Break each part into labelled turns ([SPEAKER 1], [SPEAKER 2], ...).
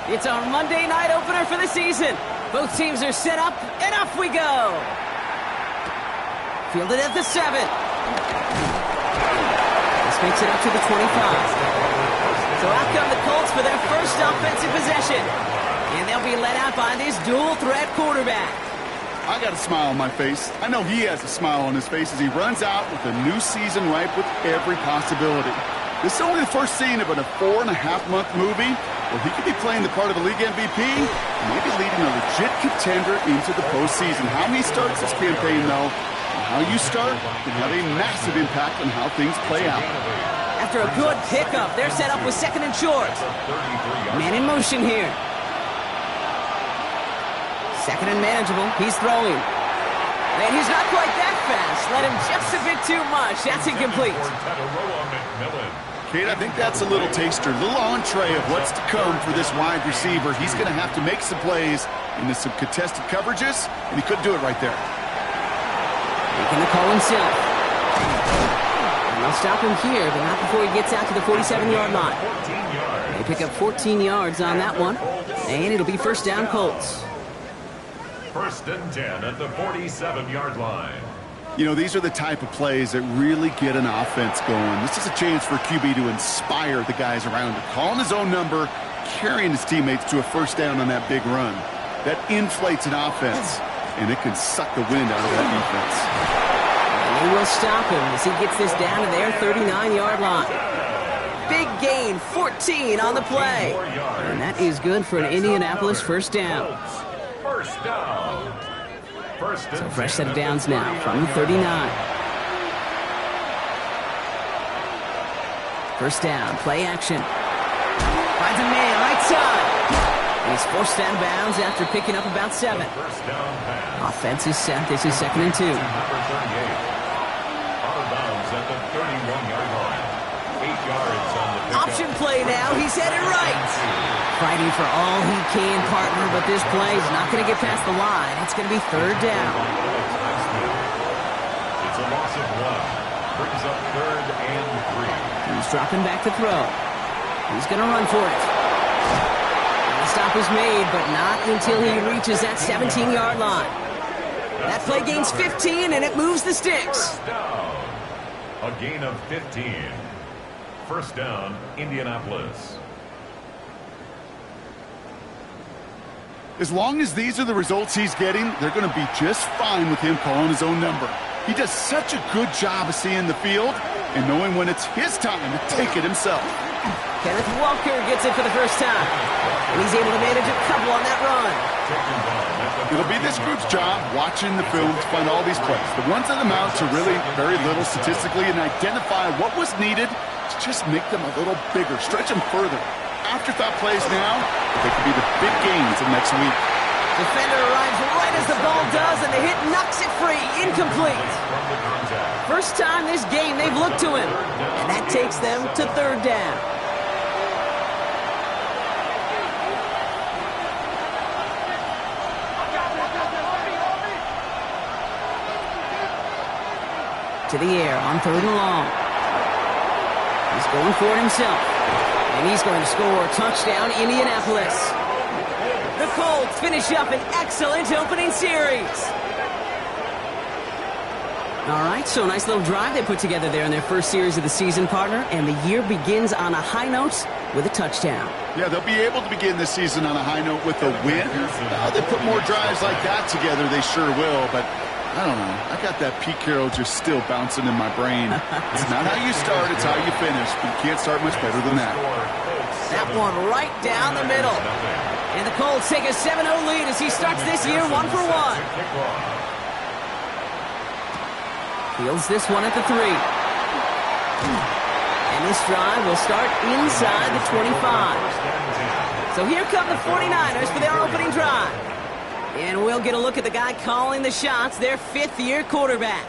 [SPEAKER 1] It's our Monday night opener for the season. Both teams are set up, and off we go. Fielded at the 7. This makes it up to the 25. So out come the Colts for their first offensive possession. And they'll be led out by this dual-threat quarterback.
[SPEAKER 2] I got a smile on my face. I know he has a smile on his face as he runs out with a new season ripe with every possibility. This is only the first scene of a 4.5-month movie where he could be playing the part of a league MVP, maybe leading a legit contender into the postseason. How he starts this campaign, though, and how you start can have a massive impact on how things play out.
[SPEAKER 1] After a good pickup, they're set up with 2nd and short. Man in motion here. 2nd and manageable. He's throwing. And he's not quite that fast. Let him just a bit too much. That's incomplete.
[SPEAKER 2] Kate, I think that's a little taster, a little entree of what's to come for this wide receiver. He's going to have to make some plays into some contested coverages, and he couldn't do it right there.
[SPEAKER 1] Making the call himself. And they'll stop him here, but not before he gets out to the 47-yard line. They pick up 14 yards on that one, and it'll be first down Colts.
[SPEAKER 3] 1st and 10 at the 47-yard line.
[SPEAKER 2] You know, these are the type of plays that really get an offense going. This is a chance for QB to inspire the guys around him. Calling his own number, carrying his teammates to a first down on that big run. That inflates an offense, and it can suck the wind out of that defense.
[SPEAKER 1] And they will stop him as he gets this down to their 39-yard line. Big gain, 14 on the play. And that is good for an Indianapolis first down.
[SPEAKER 3] First down.
[SPEAKER 1] So fresh set of downs now from the 39. First down, play action. Finds a man, right side. And he's forced out of bounds after picking up about 7. Offense is set. This is 2nd and 2.
[SPEAKER 3] Number 38. Out of bounds at the 31-yard line. 8 yards on the pickup.
[SPEAKER 1] Option play now. He's headed right. Fighting for all he can, partner, but this play is not going to get past the line. It's going to be 3rd down.
[SPEAKER 3] It's a loss of 1. Brings up 3rd and 3.
[SPEAKER 1] He's dropping back to throw. He's going to run for it. And the stop is made, but not until he reaches that 17-yard line. That play gains 15, and it moves the sticks.
[SPEAKER 3] First down. A gain of 15. First down, Indianapolis.
[SPEAKER 2] As long as these are the results he's getting, they're going to be just fine with him calling his own number. He does such a good job of seeing the field and knowing when it's his time to take it himself.
[SPEAKER 1] Kenneth Walker gets it for the first time, and he's able to manage a couple on that run.
[SPEAKER 2] It'll be this group's job watching the film to find all these plays. The ones that amount to really very little statistically and identify what was needed to just make them a little bigger, stretch them further. Afterthought plays now, they could be the big gains of next week.
[SPEAKER 1] Defender arrives right as the ball does, and the hit knocks it free. Incomplete. First time this game they've looked to him, and that takes them to 3rd down. To the air on 3rd and long. He's going for it himself. And he's going to score. Touchdown, Indianapolis. The Colts finish up an excellent opening series. All right, so a nice little drive they put together there in their first series of the season, partner. And the year begins on a high note with a touchdown.
[SPEAKER 2] Yeah, they'll be able to begin this season on a high note with a win. They put more drives like that together, they sure will. But I don't know. I got that Pete Carroll just still bouncing in my brain. It's not how you start, it's how you finish. But you can't start much better than that.
[SPEAKER 1] That one right down the middle. And the Colts take a 7-0 lead as he starts this year 1 for 1. Fields this one at the 3. And this drive will start inside the 25. So here come the 49ers for their opening drive. And we'll get a look at the guy calling the shots, their 5th-year quarterback.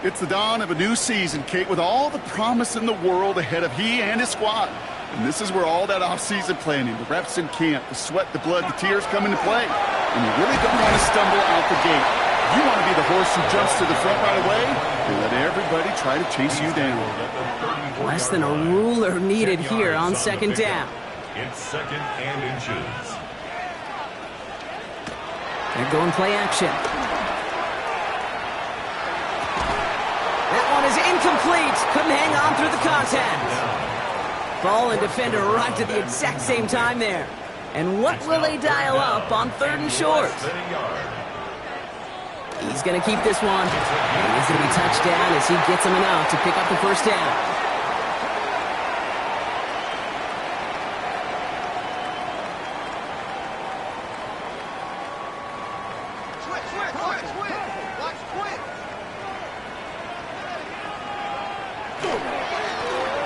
[SPEAKER 2] It's the dawn of a new season, Kate, with all the promise in the world ahead of he and his squad. And this is where all that off-season planning, the reps in camp, the sweat, the blood, the tears come into play. And you really don't want to stumble out the gate. You want to be the horse who jumps to the front right away and let everybody try to chase you down.
[SPEAKER 1] Less than a ruler needed here on 2nd down.
[SPEAKER 3] It's second and inches.
[SPEAKER 1] They're going play action. That one is incomplete. Couldn't hang on through the contact. Ball and defender arrived at the exact same time there. And what will they dial up on 3rd and short? He's going to keep this one. And he's going to be touchdown as he gets him enough to pick up the first down.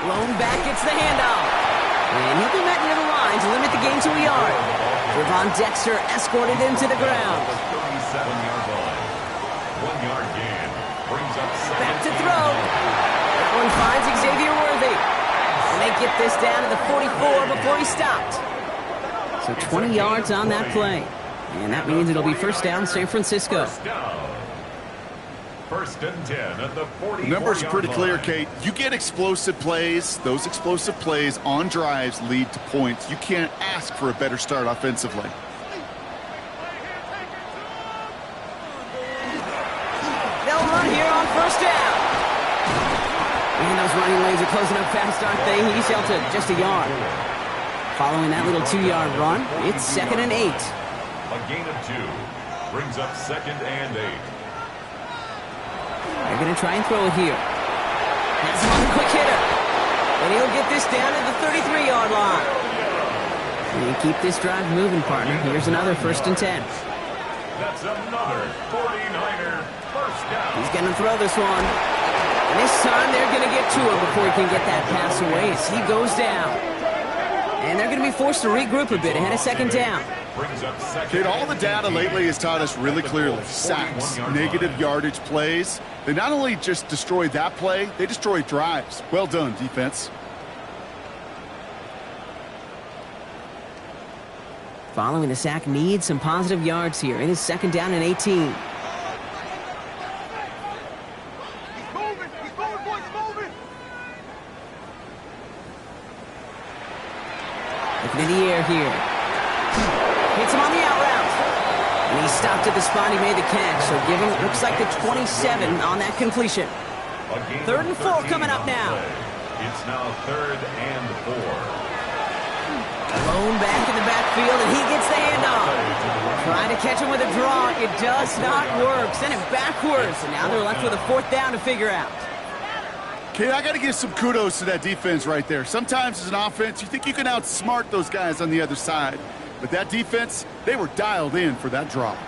[SPEAKER 1] Blown back gets the handoff. And he'll be met near the line to limit the gain to a yard. Trevon Dexter escorted him to the ground.
[SPEAKER 3] 37-yard line. 1 yard gain. Brings up second.
[SPEAKER 1] Back to throw. That one finds Xavier Worthy. And they get this down to the 44 before he stopped. So 20 yards on that play. And that means it'll be first down San Francisco.
[SPEAKER 3] First down. 1st and 10 at the 44-yard
[SPEAKER 2] The numbers are pretty clear,
[SPEAKER 3] line.
[SPEAKER 2] Kate. You get explosive plays. Those explosive plays on drives lead to points. You can't ask for a better start offensively.
[SPEAKER 1] They'll run here on first down. And those running lanes are closing up fast, aren't they? He's held to just a yard. Following that little 2-yard run, it's 2nd and 8.
[SPEAKER 3] A gain of 2. Brings up 2nd and 8.
[SPEAKER 1] They're going to try and throw it here. That's one quick hitter. And he'll get this down to the 33-yard line. And you keep this drive moving, partner. Here's another 1st and 10.
[SPEAKER 3] That's another 49er first down.
[SPEAKER 1] He's going to throw this one. And this time they're going to get to him before he can get that pass away as he goes down. And they're going to be forced to regroup a bit ahead of 2nd down.
[SPEAKER 3] Brings up second.
[SPEAKER 2] Kate, all the data lately has taught us really clearly. Sacks, negative yardage plays. They not only just destroy that play, they destroy drives. Well done, defense.
[SPEAKER 1] Following the sack needs some positive yards here. It is 2nd down and 18. Looking in the air here. Hits him on the out route. And he stopped at the spot he made the catch. So give him, looks like the 27 on that completion. 3rd and 4 coming up now.
[SPEAKER 3] It's now 3rd and 4.
[SPEAKER 1] Blown back in the backfield, and he gets the handoff. Trying to catch him with a draw. It does not work. Send it backwards. And now they're left with a 4th down to figure out.
[SPEAKER 2] Kate, I got to give some kudos to that defense right there. Sometimes as an offense, you think you can outsmart those guys on the other side. But that defense, they were dialed in for that drop.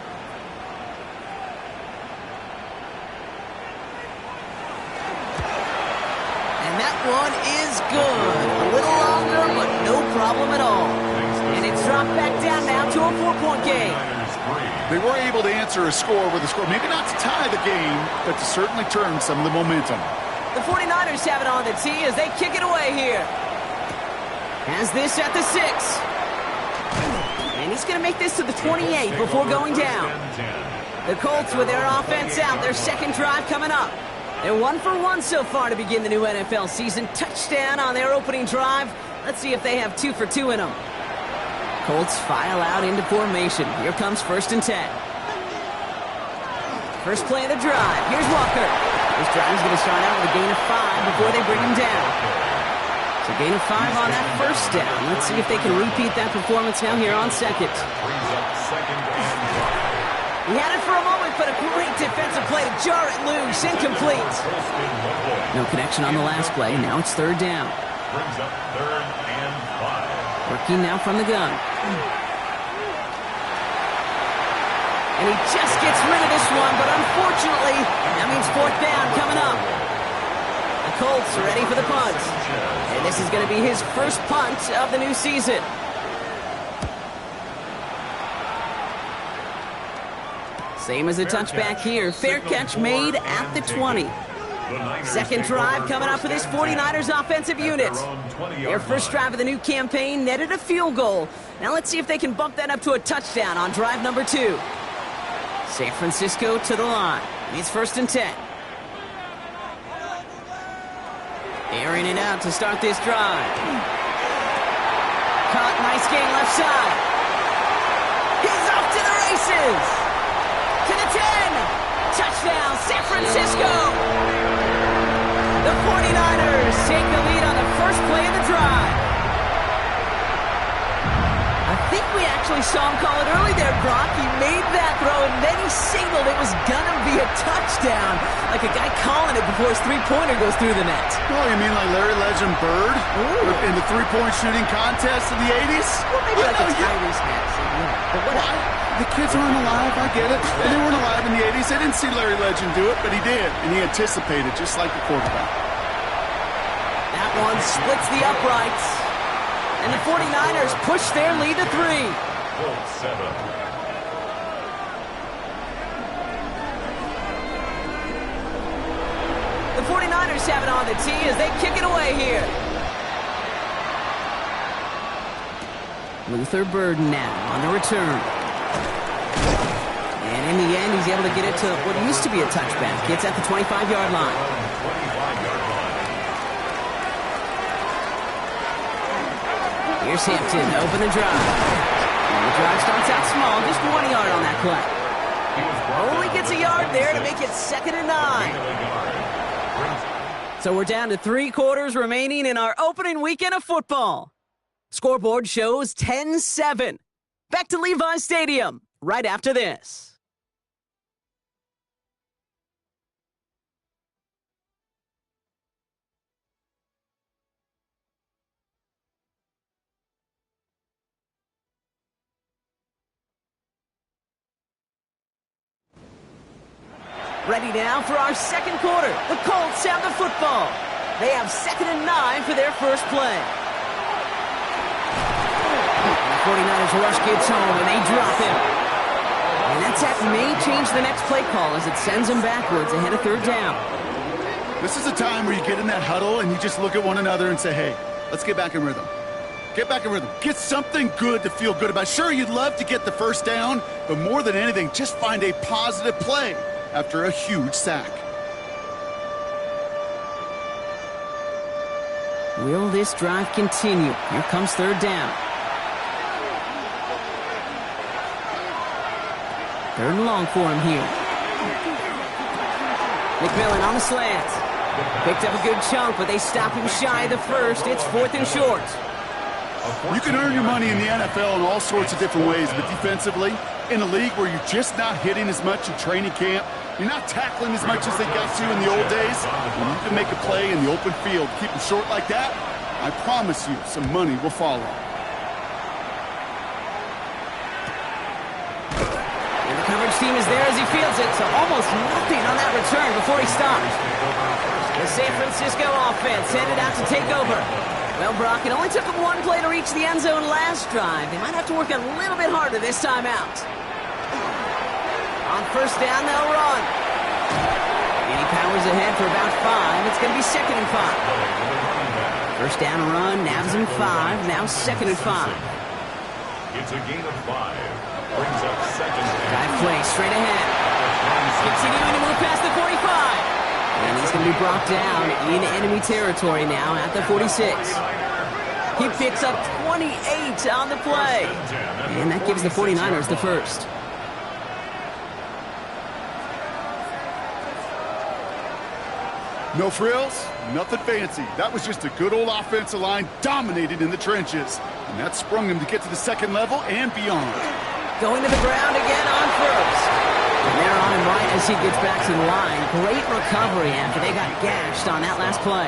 [SPEAKER 1] And that one is good. A little longer, but no problem at all. And it's dropped back down now to a 4-point game.
[SPEAKER 2] They were able to answer a score with a score. Maybe not to tie the game, but to certainly turn some of the momentum.
[SPEAKER 1] The 49ers have it on the tee as they kick it away here. Has this at the 6. And he's going to make this to the 28 before going down. The Colts with their offense out, their 2nd drive coming up. They're 1 for 1 so far to begin the new NFL season. Touchdown on their opening drive. Let's see if they have 2 for 2 in them. Colts file out into formation. Here comes 1st and 10. First play of the drive. Here's Walker. This drive is going to start out with a gain of 5 before they bring him down. So gain of 5 on that 1st down. Let's see if they can repeat that performance now here on 2nd.
[SPEAKER 3] Brings up 2nd and 5.
[SPEAKER 1] He had it for a moment, but a great defensive play to jar it loose. Incomplete. No connection on the last play. Now it's 3rd down.
[SPEAKER 3] Brings up 3rd and 5.
[SPEAKER 1] Working now from the gun. And he just gets rid of this one, but unfortunately, that means 4th down coming up. The Colts are ready for the punt. And this is going to be his first punt of the new season. Same as the touchback here. Fair catch made at the 20. 2nd drive coming up for this 49ers offensive unit. Their first drive of the new campaign netted a field goal. Now let's see if they can bump that up to a touchdown on drive number 2. San Francisco to the line. It's 1st and 10. Airing it out to start this drive. caught. Nice gain left side. He's off to the races. To the 10. Touchdown, San Francisco. The 49ers take the lead on the first play of the drive. I think we actually saw him call it early there, Brock. He made that throw, and then he signaled it was going to be a touchdown. Like a guy calling it before his three-pointer goes through the net.
[SPEAKER 2] Oh, you mean like Larry Legend Bird? In the three-point shooting contest in the 80s?
[SPEAKER 1] Well, maybe like a Tyrese Maxey, but whatever.
[SPEAKER 2] The kids aren't alive, I get it. And they weren't alive in the 80s. They didn't see Larry Legend do it, but he did. And he anticipated, just like the quarterback.
[SPEAKER 1] That one splits the uprights. And the 49ers push their lead to 3.
[SPEAKER 3] Colts 7.
[SPEAKER 1] The 49ers have it on the tee as they kick it away here. Luther Burden now on the return. And in the end, he's able to get it to what used to be a touchback. It's at the 25-yard line.
[SPEAKER 3] 25-yard line.
[SPEAKER 1] Here's Hampton to open the drive. And the drive starts out small, just 1 yard on that play. Only gets a yard there to make it 2nd and 9. So we're down to 3 quarters remaining in our opening weekend of football. Scoreboard shows 10-7. Back to Levi's Stadium right after this. Ready now for our second quarter. The Colts have the football. They have 2nd and 9 for their first play. The 49ers rush gets home, and they drop him. And that may change the next play call as it sends them backwards ahead of 3rd down.
[SPEAKER 2] This is a time where you get in that huddle and you just look at one another and say, hey, let's get back in rhythm. Get back in rhythm. Get something good to feel good about. Sure, you'd love to get the first down, but more than anything, just find a positive play after a huge sack.
[SPEAKER 1] Will this drive continue? Here comes 3rd down. 3rd and long for him here. McMillan on the slant. Picked up a good chunk, but they stop him shy of the first. It's 4th and short.
[SPEAKER 2] You can earn your money in the NFL in all sorts of different ways, but defensively, in a league where you're just not hitting as much in training camp, you're not tackling as much as they got to in the old days, when you can make a play in the open field, keep them short like that, I promise you some money will follow.
[SPEAKER 1] And the coverage team is there as he fields it, so almost nothing on that return before he stops. The San Francisco offense headed out to take over. Well, Brock, it only took them 1 play to reach the end zone last drive. They might have to work a little bit harder this time out. On 1st down, they'll run. And he powers ahead for about 5. It's going to be 2nd and 5. 1st down run, nabs him 5. Now 2nd and 5.
[SPEAKER 3] It's a gain of 5. Brings up 2nd down.
[SPEAKER 1] Drive play straight ahead. Continuing to move past the 45. And he's going to be brought down in enemy territory now at the 46. He picks up 28 on the play. And that gives the 49ers the first.
[SPEAKER 2] No frills, nothing fancy. That was just a good old offensive line dominated in the trenches. And that sprung him to get to the 2nd level and beyond.
[SPEAKER 1] Going to the ground again on 1st. And they're on him right as he gets back to the line. Great recovery after they got gashed on that last play.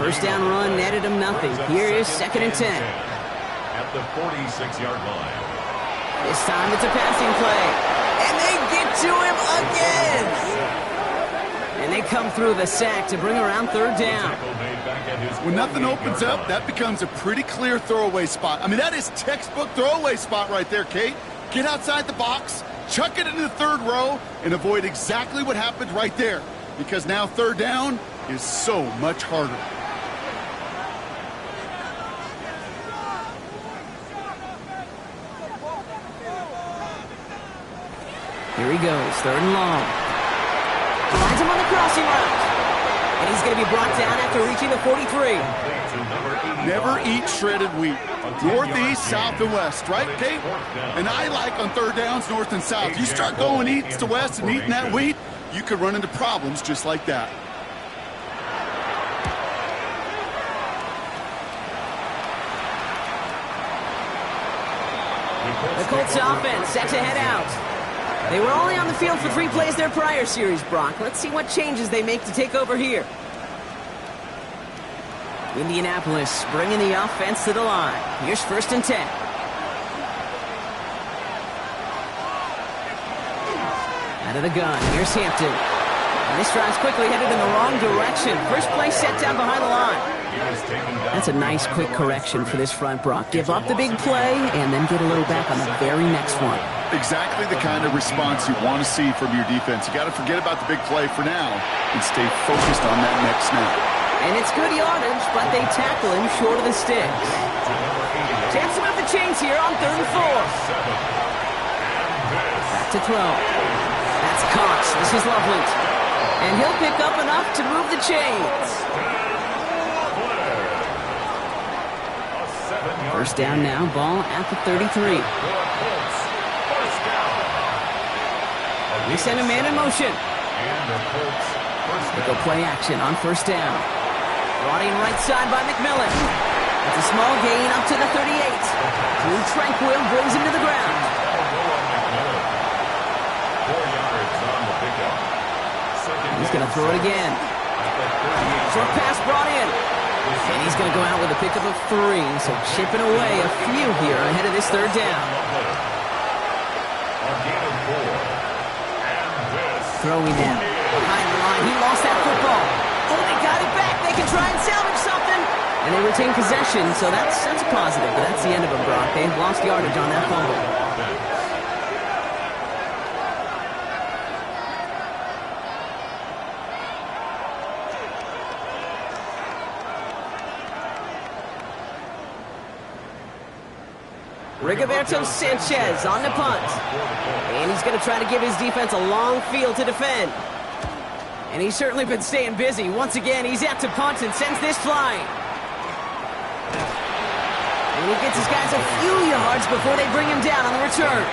[SPEAKER 1] 1st down run netted him nothing. Here is 2nd and 10.
[SPEAKER 3] At the 46-yard line.
[SPEAKER 1] This time it's a passing play. And they get to him again. And they come through the sack to bring around 3rd down.
[SPEAKER 2] When nothing opens up, that becomes a pretty clear throwaway spot. I mean, that is textbook throwaway spot right there, Kate. Get outside the box, chuck it into the 3rd row, and avoid exactly what happened right there. Because now 3rd down is so much harder. Here he goes, 3rd and long.
[SPEAKER 1] Finds him on the crossing route. And he's he's going to be brought down after reaching the 43.
[SPEAKER 2] Never eat shredded wheat. Northeast, south, and west, right, Kate? And I like on third downs, north and south. You start going east to west and eating that wheat, you could run into problems just like that.
[SPEAKER 1] The Colts offense set to head out. They were only on the field for 3 plays their prior series, Brock. Let's see what changes they make to take over here. Indianapolis bringing the offense to the line. Here's 1st and 10. Out of the gun, here's Hampton. And this drive's quickly headed in the wrong direction. First play set down behind the line. That's a nice quick correction for this front, Brock. Give up the big play and then get a little back on the very next one.
[SPEAKER 2] Exactly the kind of response you want to see from your defense. You got to forget about the big play for now and stay focused on that next snap.
[SPEAKER 1] And it's good yardage, but they tackle him short of the sticks. Chance to move the chains here on 3rd and 4. Back to throw. That's Cox. This is Loveland. And he'll pick up enough to move the chains. 1st down now, ball at the 33. We send a man in motion. They go play action on 1st down. Brought in right side by McMillan. It's a small gain up to the 38. Drew Tranquill brings him to the ground. He's going to throw it again. Short pass brought in. And he's going to go out with a pickup of 3. So chipping away a few here ahead of this 3rd down. Throwing now. Behind the line. He lost that football. Oh, they got it back. They can try and salvage something. And they retain possession, so that's a positive. But that's the end of it, Brock. They've lost yardage on that fumble. Rigoberto Sanchez on the punt. And he's going to try to give his defense a long field to defend. And he's certainly been staying busy. Once again, he's out to punt and sends this flying. And he gets his guys a few yards before they bring him down on the return.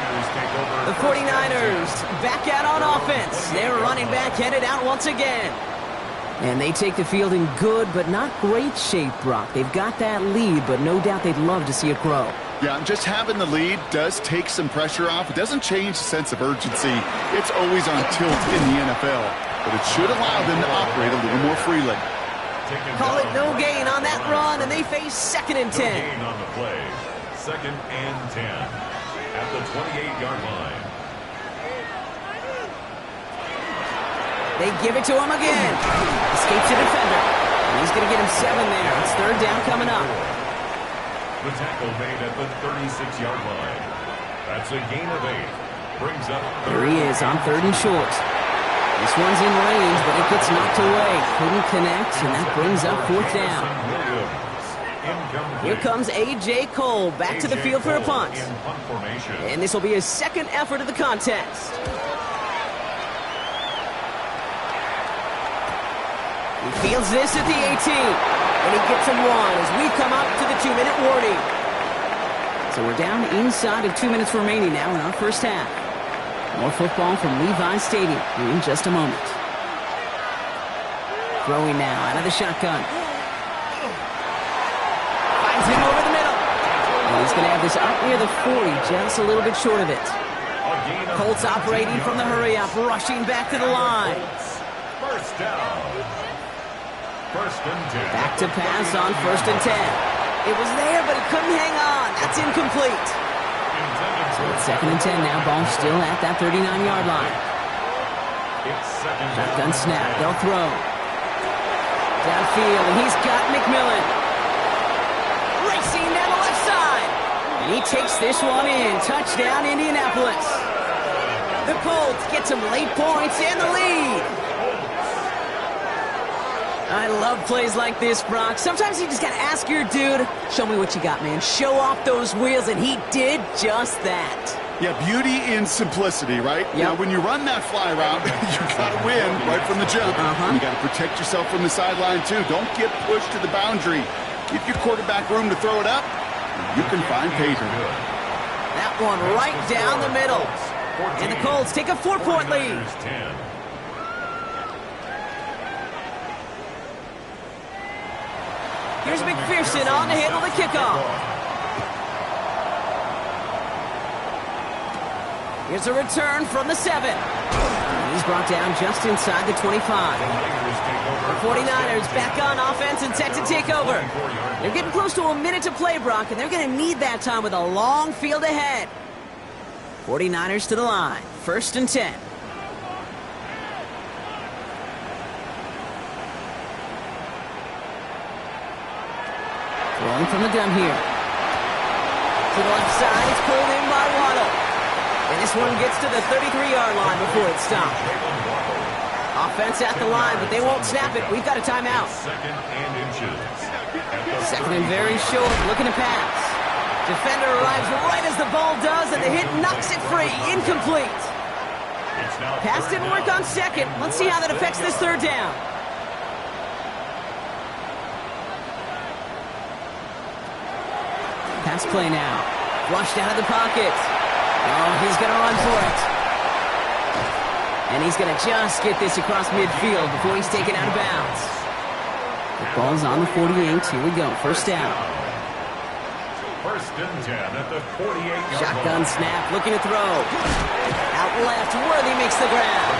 [SPEAKER 1] The 49ers back out on offense. Their running back headed out once again. And they take the field in good but not great shape, Brock. They've got that lead, but no doubt they'd love to see it grow.
[SPEAKER 2] Yeah, just having the lead does take some pressure off. It doesn't change the sense of urgency. It's always on tilt in the NFL, but it should allow them to operate a little more freely.
[SPEAKER 1] Call it no gain on that run, and they face 2nd and 10.
[SPEAKER 3] No gain on the play. 2nd and 10 at the 28-yard line.
[SPEAKER 1] They give it to him again. Escapes the defender. And he's going to get him 7 there. It's 3rd down coming up.
[SPEAKER 3] The tackle made at the 36-yard line. That's a gain of 8. Brings up.
[SPEAKER 1] There he is on 3rd and short. This one's in range, but it gets knocked away. Couldn't connect, and that brings up 4th down. Here comes A.J. Cole back to the field for a punt. And this will be his 2nd effort of the contest. He fields this at the 18. And he gets him 1 as we come up to the 2-minute warning. So we're down inside of 2 minutes remaining now in our 1st half. More football from Levi's Stadium in just a moment. Throwing now out of the shotgun. Finds him over the middle. And he's going to have this up near the 40, just a little bit short of it. Colts operating from the hurry-up, rushing back to the line.
[SPEAKER 3] 1st down. 1st and 10.
[SPEAKER 1] Back to pass on 1st and 10. It was there, but it couldn't hang on. That's incomplete. So it's 2nd and 10 now. Ball still at that 39-yard line. Shotgun snap. They'll throw. Downfield, and he's got McMillan. Racing down the left side. And he takes this one in. Touchdown, Indianapolis. The Colts get some late points and the lead. I love plays like this, Brock. Sometimes you just got to ask your dude, show me what you got, man. Show off those wheels, and he did just that.
[SPEAKER 2] Yeah, beauty in simplicity, right?
[SPEAKER 1] Yep.
[SPEAKER 2] Now, when you run that fly route, you got to win right from the jump. You got to protect yourself from the sideline, too. Don't get pushed to the boundary. Give your quarterback room to throw it up. You can find pay dirt.
[SPEAKER 1] That one right down the middle. And the Colts take a 4-point lead. Here's McPherson on to handle the kickoff. Here's a return from the 7. And he's brought down just inside the 25. The 49ers back on offense and set to take over. They're getting close to a minute to play, Brock, and they're going to need that time with a long field ahead. 49ers to the line. 1st and 10. Throwing from the gun here. To the left side, it's pulled in by Waddle. And this one gets to the 33-yard line before it's stopped. Offense at the line, but they won't snap it. We've got a timeout. 2nd and very short, looking to pass. Defender arrives right as the ball does, and the hit knocks it free. Incomplete. Pass didn't work on 2nd. Let's see how that affects this 3rd down. Pass play now. Flushed out of the pocket. Oh, he's going to run for it. And he's going to just get this across midfield before he's taken out of bounds. The ball's on the 48. Here we go. 1st down.
[SPEAKER 3] 1st and 10 at the 48-yard
[SPEAKER 1] Shotgun
[SPEAKER 3] line.
[SPEAKER 1] snap, looking to throw. Out left, Worthy makes the grab.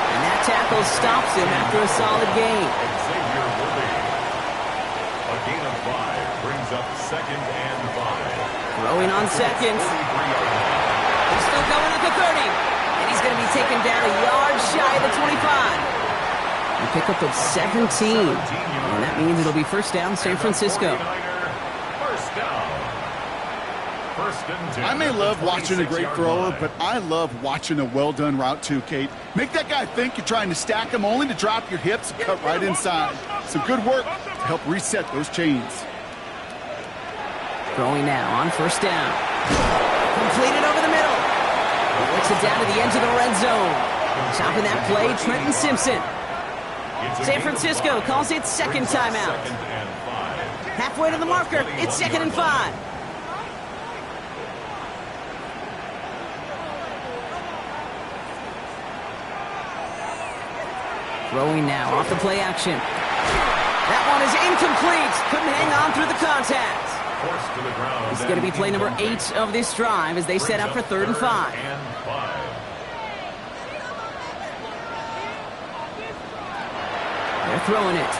[SPEAKER 1] And that tackle stops him after a solid gain.
[SPEAKER 3] Xavier Worthy. A gain of 5 brings up 2nd and 5.
[SPEAKER 1] Throwing on 2nd. He's still going at the 30. And he's going to be taken down a yard shy of the 25. A pickup of 17. And that means it'll be 1st down, San Francisco.
[SPEAKER 3] 1st down. 1st and 10.
[SPEAKER 2] I may love watching a great thrower, but I love watching a well-done route too, Kate. Make that guy think you're trying to stack him only to drop your hips and cut right inside. Some good work to help reset those chains.
[SPEAKER 1] Throwing now on 1st down. Completed over the middle. He works it down to the edge of the red zone. Stopping that play, Trenton Simpson. San Francisco calls it 2nd timeout.
[SPEAKER 3] 2nd and 5.
[SPEAKER 1] Halfway to the marker, it's 2nd and 5. Throwing now off the play action. That one is incomplete. Couldn't hang on through the contact.
[SPEAKER 3] Forced to the ground.
[SPEAKER 1] This is going to be play number 8 of this drive as they set up for 3rd and 5. They're throwing it.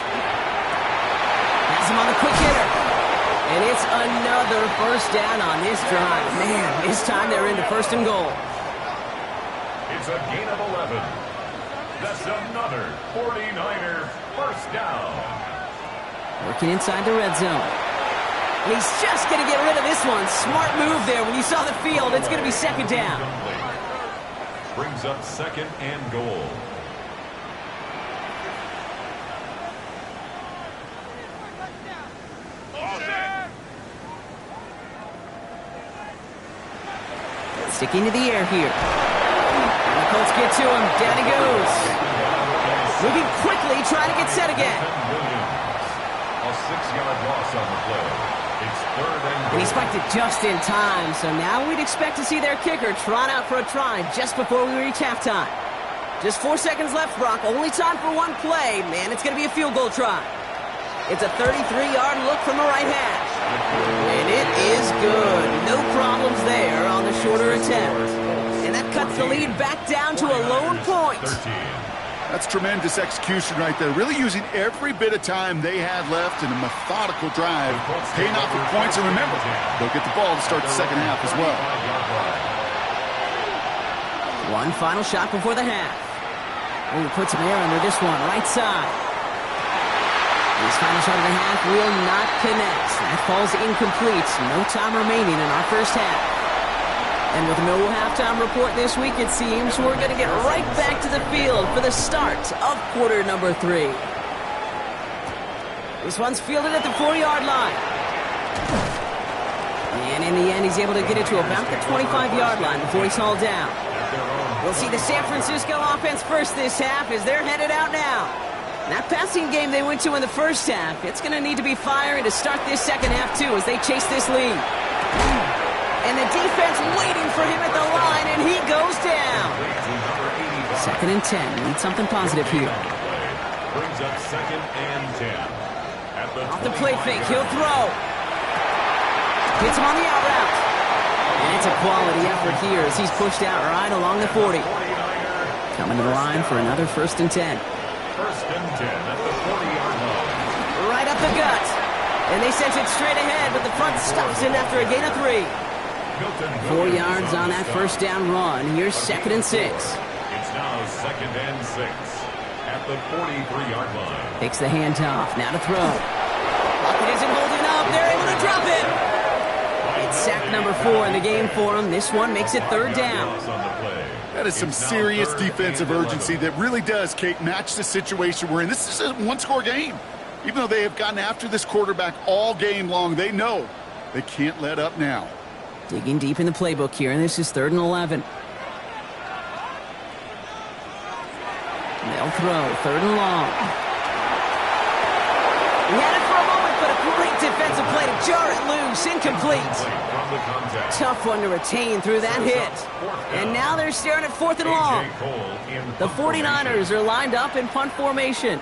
[SPEAKER 1] Has him on the quick hitter. And it's another 1st down on this drive. Man, this time they're into 1st and goal.
[SPEAKER 3] It's a gain of 11. That's another 49er 1st down.
[SPEAKER 1] Working inside the red zone. And he's just going to get rid of this one. Smart move there when you saw the field. It's going to be 2nd down.
[SPEAKER 3] Brings up 2nd and goal.
[SPEAKER 1] Sticking to the air here. And the Colts get to him. Down he goes. Moving quickly, trying to get set again.
[SPEAKER 3] A 6-yard loss on the play. It's 3rd and
[SPEAKER 1] And he spiked it just in time, so now we'd expect to see their kicker trot out for a try just before we reach halftime. Just 4 seconds left, Brock. Only time for one play. Man, it's going to be a field goal try. It's a 33-yard look from the right hash. And it is good. No problems there on the shorter attempt. And that cuts the lead back down to a lone point.
[SPEAKER 3] 13.
[SPEAKER 2] That's tremendous execution right there. Really using every bit of time they had left in a methodical drive, paying off with points. And remember, they'll get the ball to start the 2nd half as well.
[SPEAKER 1] One final shot before the half. Oh, puts some air under this one, right side. This final shot of the half will not connect. That falls incomplete. No time remaining in our 1st half. And with no halftime report this week, it seems we're going to get right back to the field for the start of quarter number 3. This one's fielded at the 4-yard line. And in the end, he's able to get it to about the 25-yard line before he's hauled down. We'll see the San Francisco offense first this half as they're headed out now. That passing game they went to in the first half, it's going to need to be firing to start this second half, too, as they chase this lead. And the defense waiting for him at the line, and he goes down. 2nd and 10. Need something positive here.
[SPEAKER 3] Brings up 2nd and 10.
[SPEAKER 1] Off the play fake, he'll throw. Hits him on the out route. And it's a quality effort here as he's pushed out right along the 40. Coming to the line for another 1st and 10.
[SPEAKER 3] 1st and 10 at the 40-yard line.
[SPEAKER 1] Right up the gut. And they sent it straight ahead, but the front stops him after a gain of 3. 4 yards on that first down run. Here's 2nd and 6.
[SPEAKER 3] It's now 2nd and 6 at the 43-yard line.
[SPEAKER 1] Takes the handoff. Now to throw. Lockett isn't holding up. They're able to drop it. It's sack number 4 in the game for him. This one makes it 3rd down.
[SPEAKER 2] That is some serious defensive urgency that really does, Kate, match the situation we're in. This is a one-score game. Even though they have gotten after this quarterback all game long, they know they can't let up now.
[SPEAKER 1] Digging deep in the playbook here, and this is 3rd and 11. They'll throw, 3rd and long. He had it for a moment, but a great defensive play to jar it loose, incomplete. Tough one to retain through that hit. And now they're staring at 4th and long. The 49ers are lined up in punt formation.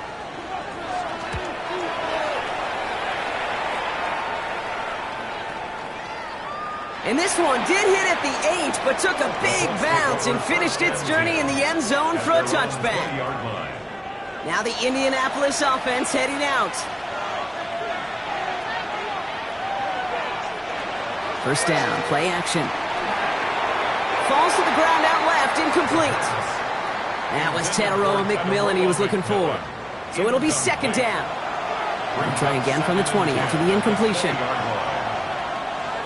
[SPEAKER 1] And this one did hit at the 8, but took a big bounce and finished its journey in the end zone for a touchback. Now the Indianapolis offense heading out. 1st down, play action. Falls to the ground out left, incomplete. That was Tataroa McMillan he was looking for. So it'll be 2nd down. We'll try again from the 20 after the incompletion.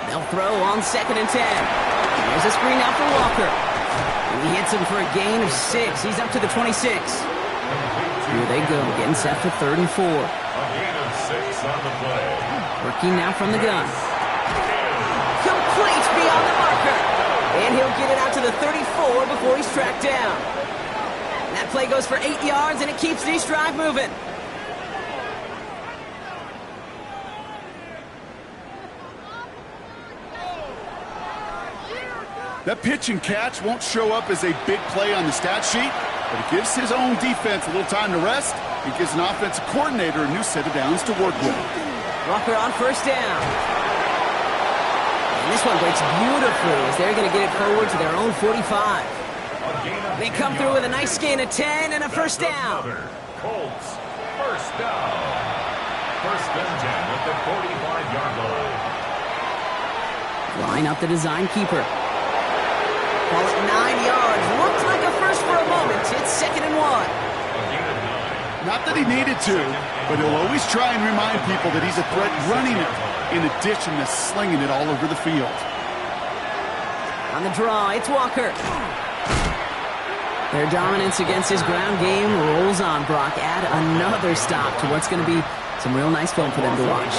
[SPEAKER 1] They'll throw on 2nd and 10. There's a screen out for Walker. And he hits him for a gain of 6. He's up to the 26. Here they go, getting set for 3rd and 4.
[SPEAKER 3] A gain of 6 on the play.
[SPEAKER 1] Working now from the gun. Complete beyond the marker. And he'll get it out to the 34 before he's tracked down. And that play goes for 8 yards, and it keeps this drive moving.
[SPEAKER 2] That pitch and catch won't show up as a big play on the stat sheet, but it gives his own defense a little time to rest. It gives an offensive coordinator a new set of downs to work with.
[SPEAKER 1] Walker on 1st down. And this one breaks beautifully as they're going to get it forward to their own 45. They come through with a nice gain of 10 and a 1st down.
[SPEAKER 3] Colts, 1st down. 1st and 10 at the 45-yard line.
[SPEAKER 1] Line up the design keeper. Call it 9 yards. Looked like a first for a moment. It's 2nd and 1.
[SPEAKER 2] Not that he needed to, but he'll always try and remind people that he's a threat running it, in addition to slinging it all over the field.
[SPEAKER 1] On the draw, it's Walker. Their dominance against his ground game rolls on, Brock. Add another stop to what's going to be some real nice film for them to watch.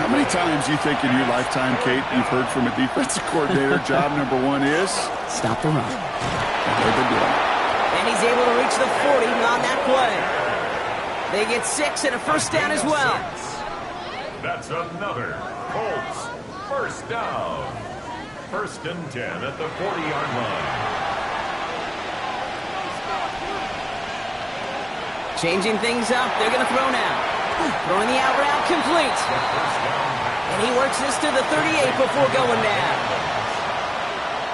[SPEAKER 2] How many times do you think in your lifetime, Kate, you've heard from a defensive coordinator, job number 1 is?
[SPEAKER 1] Stop the run.
[SPEAKER 2] There they do.
[SPEAKER 1] And he's able to reach the 40 on that play. They get 6 and a 1st down as well.
[SPEAKER 3] That's another Colts 1st down. 1st and 10 at the 40-yard line.
[SPEAKER 1] Changing things up. They're going to throw now. Throwing the out route complete. And he works this to the 38 before going down.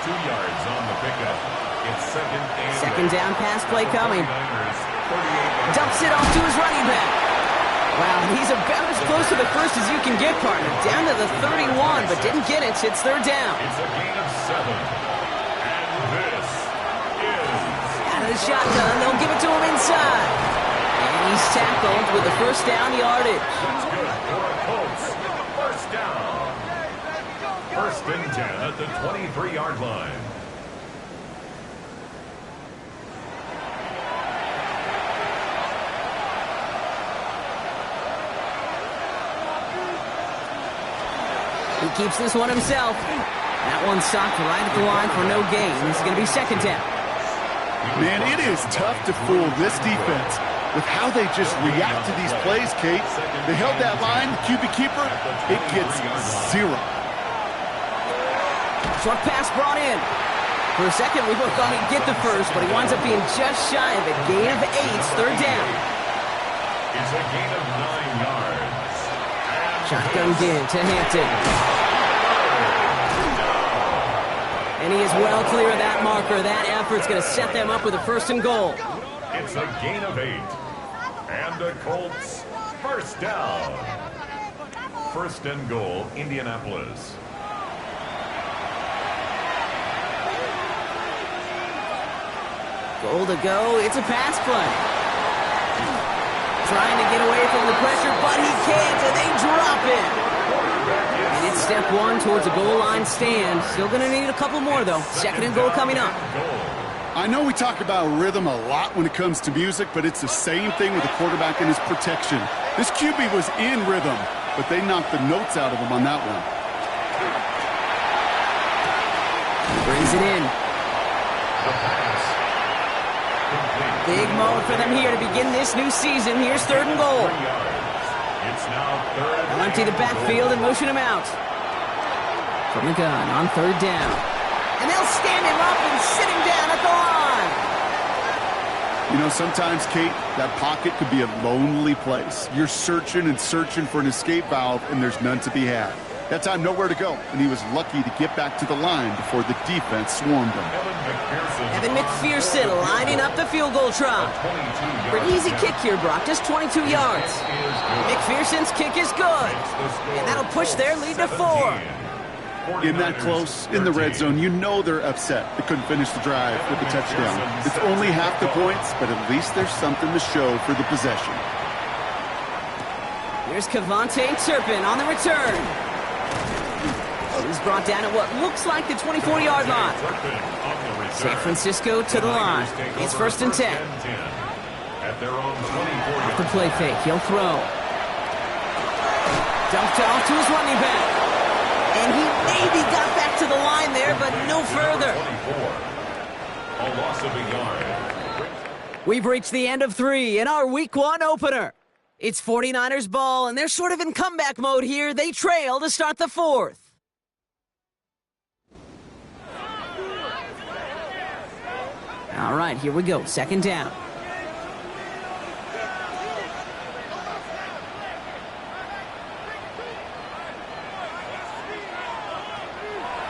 [SPEAKER 3] 2 yards on the pickup. It's
[SPEAKER 1] 2nd down pass play coming. Dumps it off to his running back. Wow, he's about as close to the first as you can get, partner. Down to the 31, but didn't get it. It's 3rd down.
[SPEAKER 3] It's a gain of 7. And this is...
[SPEAKER 1] Out of the shotgun, they'll give it to him inside. And he's tackled with the 1st down yardage.
[SPEAKER 3] That's good for a Colts 1st down. 1st and 10 at the 23-yard line.
[SPEAKER 1] He keeps this one himself. That one stopped right at the line for no gain. This is going to be second down.
[SPEAKER 2] Man, it is tough to fool this defense with how they just react to these plays, Kate. They held that line, the QB keeper, it gets 0.
[SPEAKER 1] Short pass brought in. For a second, we both thought he'd get the first, but he winds up being just shy of a gain of 8, third down.
[SPEAKER 3] It's a gain of 9 yards.
[SPEAKER 1] Shotgunned in to Hampton. And he is well clear of that marker. That effort's going to set them up with a first and goal.
[SPEAKER 3] It's a gain of 8. And the Colts first down. First and goal, Indianapolis.
[SPEAKER 1] Goal to go. It's a pass play. Trying to get away from the pressure, but he can't, and they drop it. And it's step 1 towards a goal line stand. Still going to need a couple more, though. Second and goal coming up.
[SPEAKER 2] I know we talk about rhythm a lot when it comes to music, but it's the same thing with the quarterback and his protection. This QB was in rhythm, but they knocked the notes out of him on that one.
[SPEAKER 1] Brings it in. Big moment for them here to begin this new season. Here's third and goal.
[SPEAKER 3] It's now third.
[SPEAKER 1] They'll empty the backfield and motion him out. From the gun on third down. And they'll stand him up and sit him down at the line.
[SPEAKER 2] You know, sometimes, Kate, that pocket could be a lonely place. You're searching and searching for an escape valve, and there's none to be had. That time, nowhere to go, and he was lucky to get back to the line before the defense swarmed him.
[SPEAKER 1] Evan McPherson lining up the field goal try. Pretty easy kick here, Brock, just 22 yards. McPherson's kick is good, and that'll push their lead to 4.
[SPEAKER 2] In that close, in the red zone, you know they're upset. They couldn't finish the drive with the touchdown. It's only half the points, but at least there's something to show for the possession.
[SPEAKER 1] Here's Kevontae Turpin on the return. He's brought down at what looks like the 24-yard line. San Francisco to the line. It's first and 10. Off the play fake, he'll throw. Dumped off to his running back. And he maybe got back to the line there, but no further.
[SPEAKER 3] A loss of a yard.
[SPEAKER 1] We've reached the end of 3 in our Week 1 opener. It's 49ers ball, and they're sort of in comeback mode here. They trail to start the 4th. All right, here we go. Second down.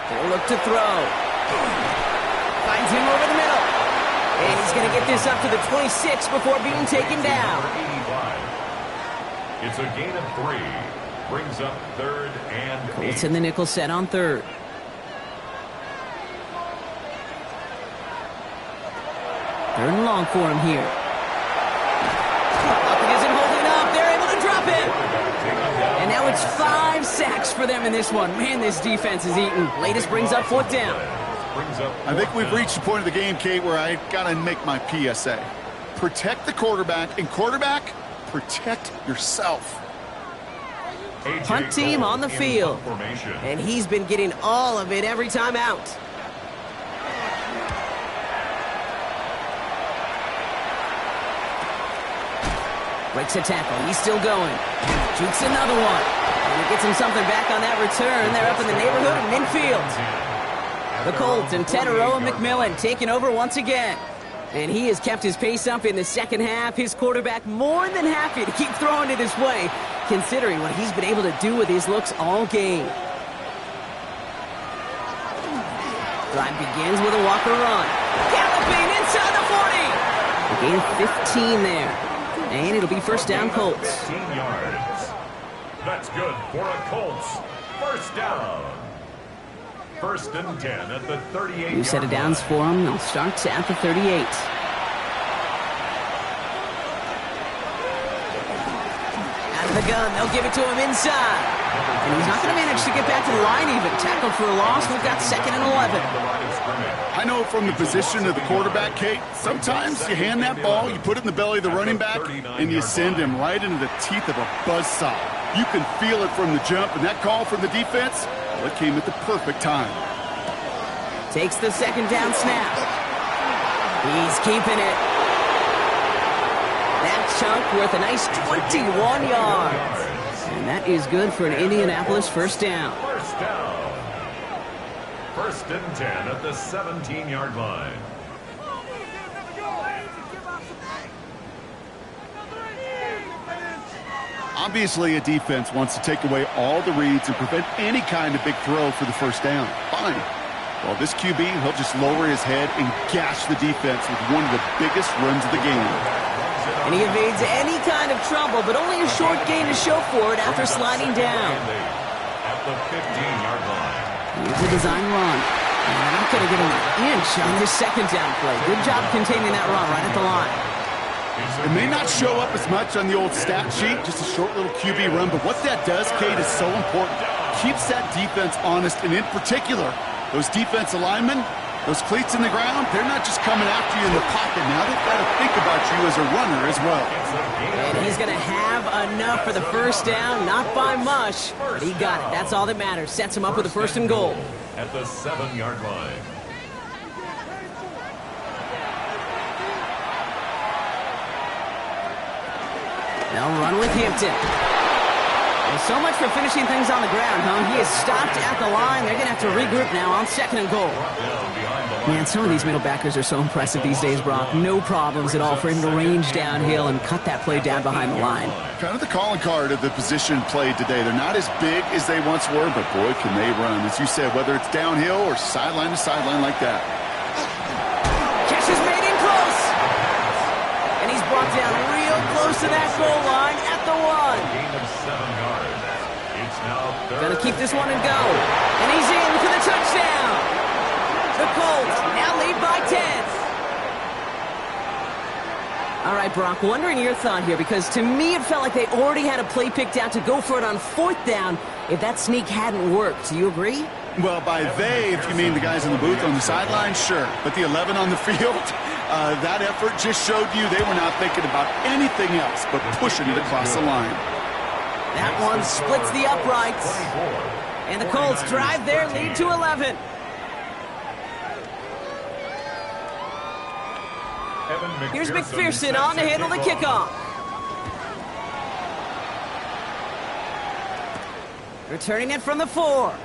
[SPEAKER 1] They'll look to throw. Finds him over the middle. And he's going to get this up to the 26 before being taken down.
[SPEAKER 3] It's a gain of 3. Brings up third and 8.
[SPEAKER 1] Colts in the nickel set on third. Third and long for him here. Up isn't holding up. They're able to drop it. And now it's 5 sacks for them in this one. Man, this defense is eating. Latest brings up 4th down.
[SPEAKER 2] I think we've reached the point of the game, Kate, where I got to make my PSA. Protect the quarterback, and quarterback, protect yourself.
[SPEAKER 1] Punt team on the field. And he's been getting all of it every time out. Breaks a tackle. He's still going. Jukes another one. And he gets him something back on that return. They're up in the neighborhood of midfield. The Colts and Teteroa McMillan taking over once again. And he has kept his pace up in the second half. His quarterback more than happy to keep throwing it his way, considering what he's been able to do with his looks all game. Drive begins with a Walker run. Galloping inside the 40. A gain of 15 there. And it'll be first down, Colts.
[SPEAKER 3] 15 yards. That's good for a Colts. First down. First and 10 at the 38.
[SPEAKER 1] New set of downs for them. They'll start at the 38. Out of the gun. They'll give it to him inside. And he's not going to manage to get back to the line even. Tackled for a loss. We've got second and 11.
[SPEAKER 2] I know from the position of the quarterback, Kate, sometimes you hand that ball, you put it in the belly of the running back, and you send him right into the teeth of a buzzsaw. You can feel it from the jump, and that call from the defense, Well, it came at the perfect time.
[SPEAKER 1] Takes the second down snap. He's keeping it. That chunk worth a nice 21 yards. And that is good for an Indianapolis first down.
[SPEAKER 3] First down. First and 10 at the 17-yard line.
[SPEAKER 2] Obviously, a defense wants to take away all the reads and prevent any kind of big throw for the first down. Fine. Well, this QB, he'll just lower his head and gash the defense with one of the biggest runs of the game.
[SPEAKER 1] And he evades any kind of trouble, but only a short gain to show for it after sliding down.
[SPEAKER 3] At the 15-yard line.
[SPEAKER 1] Here's a design run. And they're not going to get an inch on this second down play. Good job containing that run right at the line.
[SPEAKER 2] It may not show up as much on the old stat sheet, just a short little QB run, but what that does, Kate, is so important. Keeps that defense honest, and in particular, those defensive linemen, those cleats in the ground, they're not just coming after you in the pocket. Now they've got to think about you as a runner as well.
[SPEAKER 1] And he's going to have enough for the first down, not by much, but he got it. That's all that matters. Sets him up with a first and goal.
[SPEAKER 3] At the 7-yard line.
[SPEAKER 1] They'll run with Hampton. Well, so much for finishing things on the ground, huh? He is stopped at the line. They're going to have to regroup now on second and goal. Man, some of these middle backers are so impressive these days, Brock. No problems at all for him to range downhill and cut that play down behind the line.
[SPEAKER 2] Kind of the calling card of the position played today. They're not as big as they once were, but boy, can they run. As you said, whether it's downhill or sideline to sideline like that.
[SPEAKER 1] Catch is made in close. And he's brought down real close to that goal line at the 1.
[SPEAKER 3] Gain of 7 yards. It's now third.
[SPEAKER 1] Gonna keep this one and go. And he's in for the touchdown. The Colts now lead by 10. All right, Brock, wondering your thought here, because to me it felt like they already had a play picked out to go for it on fourth down if that sneak hadn't worked. Do you agree?
[SPEAKER 2] Well, by they, if you mean the guys in the booth on the sideline, sure. But the 11 on the field, that effort just showed you they were not thinking about anything else but pushing it across the line.
[SPEAKER 1] That one splits the uprights. And the Colts drive their lead to 11. Here's McPherson on to handle the kickoff. Returning it from the 4.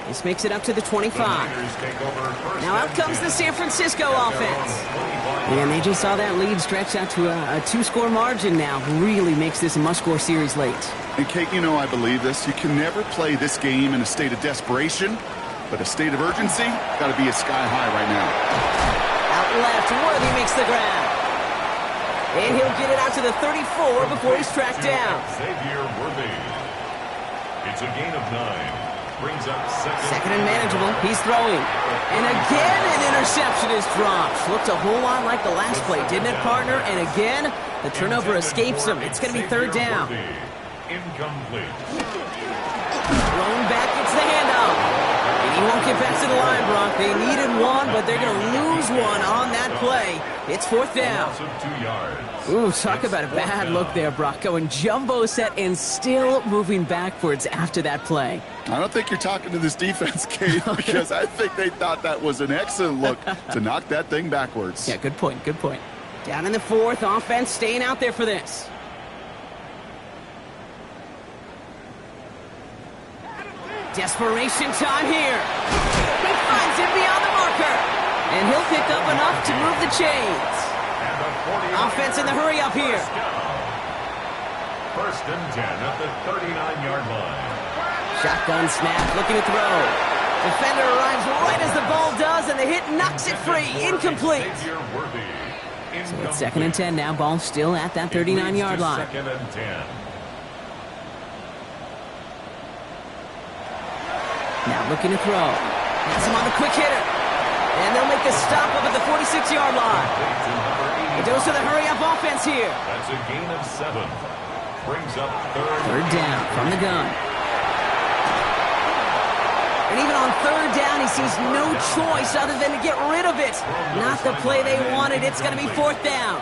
[SPEAKER 1] This makes it up to the 25. Now out comes the San Francisco offense. And they just saw that lead stretch out to a 2-score margin now. Really makes this a must-score series late.
[SPEAKER 2] And Kate, you know I believe this. You can never play this game in a state of desperation, but a state of urgency got to be at sky high right now.
[SPEAKER 1] Out left, Worthy makes the grab. And he'll get it out to the 34 before he's tracked down.
[SPEAKER 3] Xavier Worthy. It's a gain of 9. Brings up
[SPEAKER 1] second and manageable. He's throwing. And again, an interception is dropped. Looked a whole lot like the last play, didn't it, partner? And again, the turnover escapes him. It's going to be third down.
[SPEAKER 3] Incomplete.
[SPEAKER 1] Thrown back, it's the handoff. And he won't get back to the line, Brock. They needed one, but they're going to lose one on that play. It's fourth down. Ooh, talk about a bad look there, Brock. Going jumbo set and still moving backwards after that play.
[SPEAKER 2] I don't think you're talking to this defense, Kate, because I think they thought that was an excellent look to knock that thing backwards.
[SPEAKER 1] Yeah, good point, good point. Down in the 4th, offense staying out there for this. Desperation time here. He finds it beyond the marker. And he'll pick up enough to move the chains. Offense in the hurry up here.
[SPEAKER 3] First and 10 at the 39-yard line.
[SPEAKER 1] Shotgun snap, looking to throw. Defender arrives right as the ball does, and the hit knocks it free. Incomplete. So it's second and 10 now. Ball still at that 39-yard line.
[SPEAKER 3] Second and 10.
[SPEAKER 1] Now looking to throw. Has him on the quick hitter. And they'll make the stop up at the 46-yard line. A dose of the hurry-up offense here.
[SPEAKER 3] That's a gain of 7. Brings up
[SPEAKER 1] third down from the gun. And even on third down, he sees no choice other than to get rid of it. Not the play they wanted. It's going to be fourth down.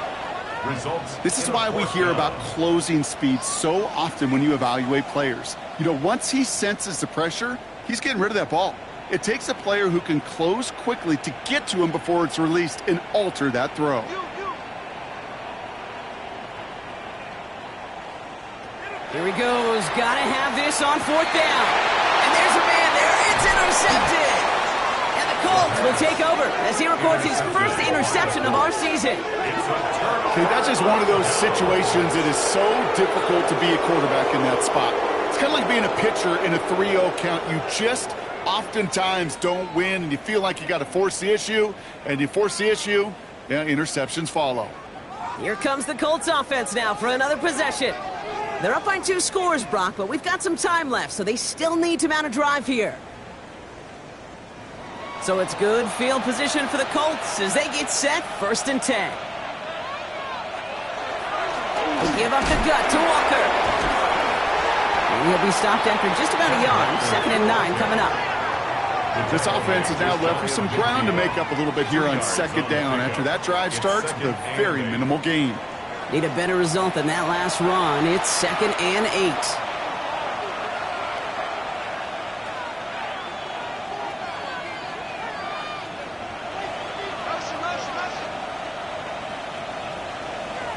[SPEAKER 3] Results.
[SPEAKER 2] This is why we hear about closing speed so often when you evaluate players. You know, once he senses the pressure, he's getting rid of that ball. It takes a player who can close quickly to get to him before it's released and alter that throw.
[SPEAKER 1] Here he goes. Gotta have this on 4th down. And there's a man there. It's intercepted. And the Colts will take over as he records his first interception of our season.
[SPEAKER 2] Okay, that's just one of those situations that is so difficult to be a quarterback in that spot. It's kind of like being a pitcher in a 3-0 count. You just oftentimes don't win, and you feel like you got to force the issue, and you force the issue, yeah, interceptions follow.
[SPEAKER 1] Here comes the Colts offense now for another possession. They're up by 2 scores, Brock, but we've got some time left, so they still need to mount a drive here. So it's good field position for the Colts as they get set, 1st and 10. They give up the gut to Walker. And he'll be stopped after just about a yard. 2nd and 9 coming up.
[SPEAKER 2] This offense is now left with some ground to make up a little bit here on 2nd down. After that drive starts, with a very minimal gain.
[SPEAKER 1] Need a better result than that last run. It's 2nd and 8.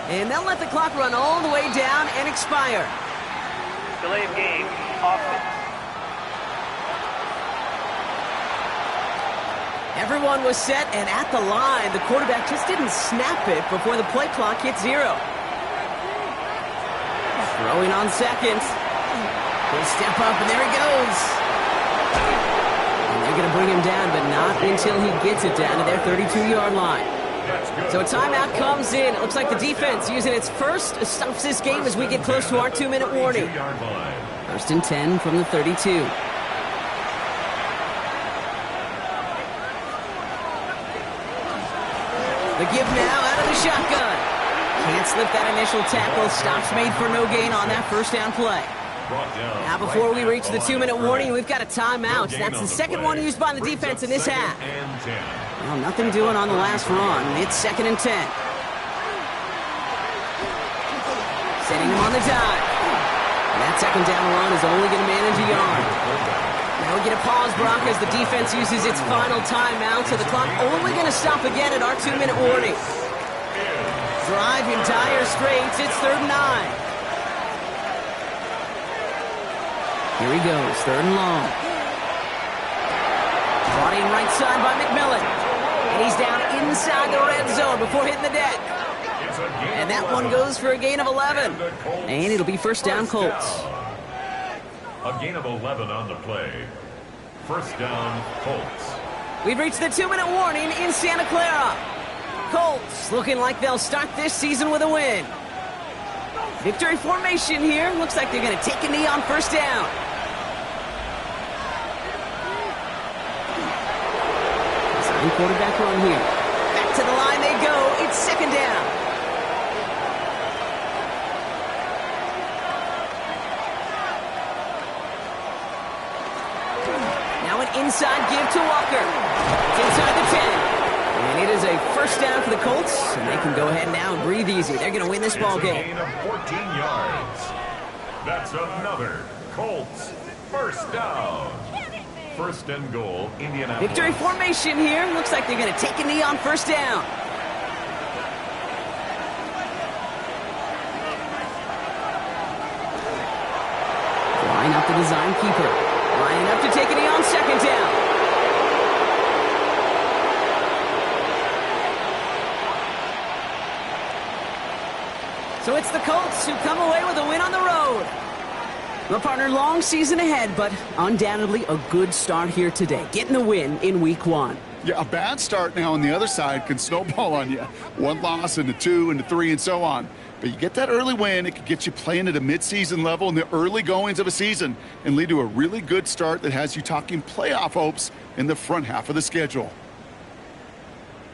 [SPEAKER 1] And they'll let the clock run all the way down and expire.
[SPEAKER 4] Delay of game. Offense.
[SPEAKER 1] Everyone was set and at the line. The quarterback just didn't snap it before the play clock hit 0. Throwing on 2nd. He'll step up, and there he goes. And they're going to bring him down, but not until he gets it down to their 32-yard line. So a timeout comes in. It looks like the defense using its first stops this game as we get close to our 2-minute warning. 1st and 10 from the 32. The give now out of the shotgun. Can't slip that initial tackle. Stops made for no gain on that 1st down play. Now before we reach the 2-minute warning, we've got a timeout. That's the second one used by the defense in this half. Well, nothing doing on the last run. It's 2nd and 10. Setting him on the dive. And that 2nd down run is only going to manage a yard. Now we get a pause, Brock, as the defense uses its final timeout, so the clock only going to stop again at our 2-minute warning. Drive in dire straits. It's 3rd and 9. Here he goes, 3rd and long. Brought in right side by McMillan. And he's down inside the red zone before hitting the deck. And that one goes for a gain of 11. And it'll be 1st down Colts.
[SPEAKER 3] A gain of 11 on the play. 1st down, Colts.
[SPEAKER 1] We've reached the 2-minute warning in Santa Clara. Colts looking like they'll start this season with a win. Victory formation here. Looks like they're going to take a knee on 1st down. Design quarterback run here. Back to the line they go. It's 2nd down. Now an inside give to Walker. It's inside the 10. And it is a 1st down for the Colts, and they can go ahead now and breathe easy. They're going to win this ball game.
[SPEAKER 3] Gain of 14 yards. That's another Colts 1st down. 1st and goal, Indianapolis.
[SPEAKER 1] Victory formation here. Looks like they're going to take a knee on 1st down. Line up the design keeper. Lining up to take a knee on 2nd down. So it's the Colts who come away with a win on the road. Well, partner, long season ahead, but undoubtedly a good start here today. Getting the win in Week 1.
[SPEAKER 2] Yeah, a bad start now on the other side can snowball on you. 1 loss into 2 into 3 and so on. But you get that early win, it could get you playing at a midseason level in the early goings of a season and lead to a really good start that has you talking playoff hopes in the front half of the schedule.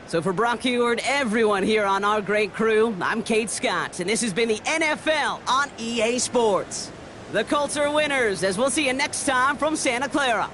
[SPEAKER 1] So for Brock Huard, everyone here on our great crew, I'm Kate Scott, and this has been the NFL on EA Sports. The Colts are winners, as we'll see you next time from Santa Clara.